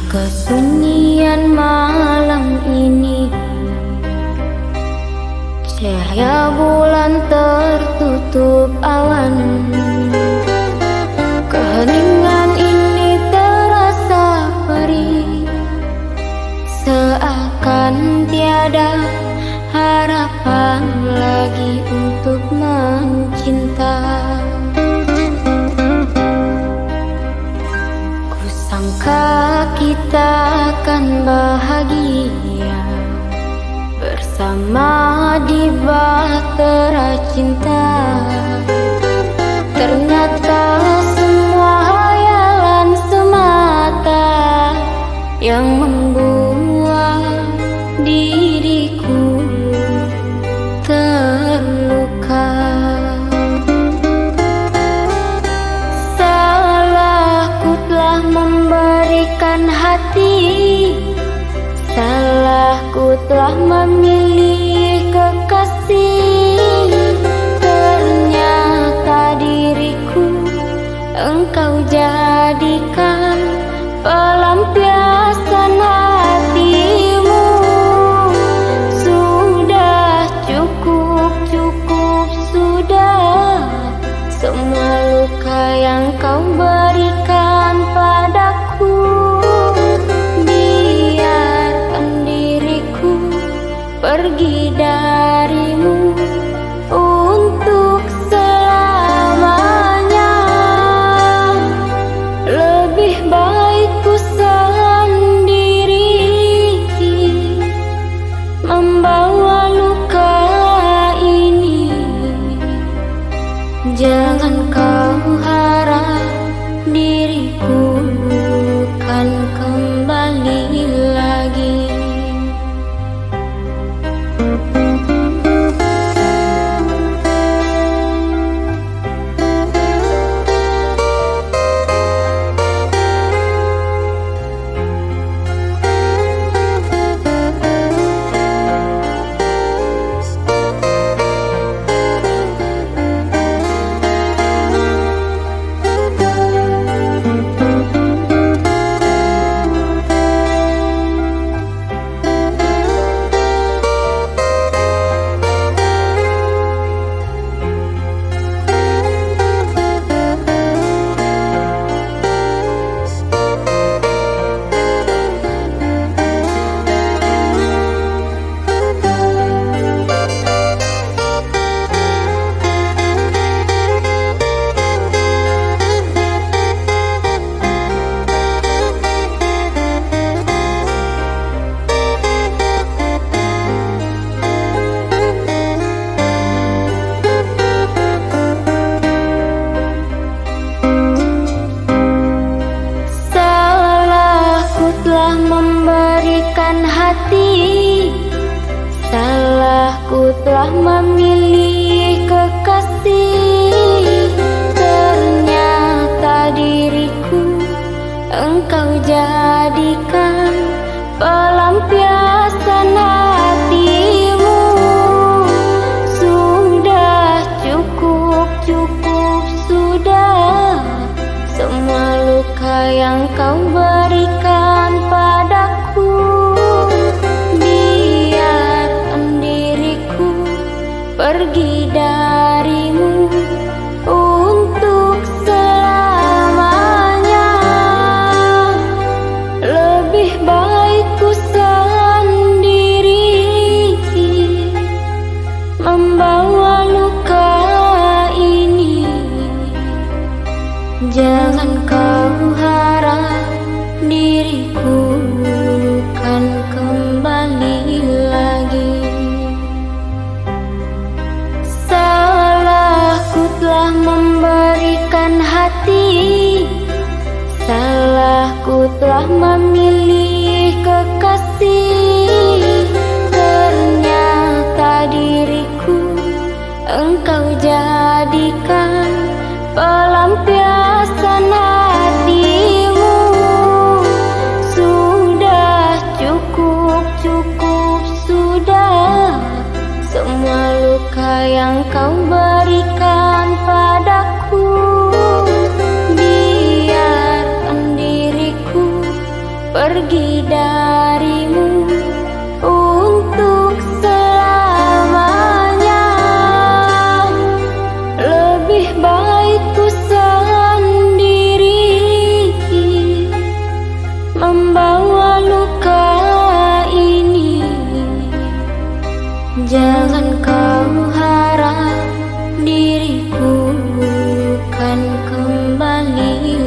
Kesunyian malam ini, cahaya bulan tertutup awan. Keheningan ini terasa perih, seakan tiada harapan lagi untuk mencinta. Kusangka kita akan bahagia bersama di bahtera cinta. Ternyata semua hayalan semata yang membuat diriku terluka. Salahku telah memberikan hati, salahku telah memilih kekasih. Ternyata diriku engkau jadikan pelampiasan hatimu. Sudah cukup, cukup sudah semua luka yang kau berikan padaku. Biarkan diriku pergi darimu untuk selamanya. Lebih baik ku sendiri membawa luka ini. Jangan kau harap diriku kan kembali lagi. Memberikan hati, salahku telah memilih kekasih. Ternyata diriku engkau jadikan pelampiasan hatimu. Sudah cukup, cukup sudah semua luka yang kau berikan padaku. Biarkan diriku pergi darimu untuk selamanya. Lebih baik ku sendiri membawa luka ini. Jangan kau harap diriku kan kembali lagi. Salahku telah memberikan hati, salahku telah memilih kekasih. Ternyata diriku engkau jadikan pelampiasan hatimu. Sudah cukup, cukup sudah semua luka yang kau berikan padaku. Biarkan diriku pergi darimu untuk selamanya. Lebih baik ku sendiri membawa luka ini. Jangan kau harap diriku kan kembali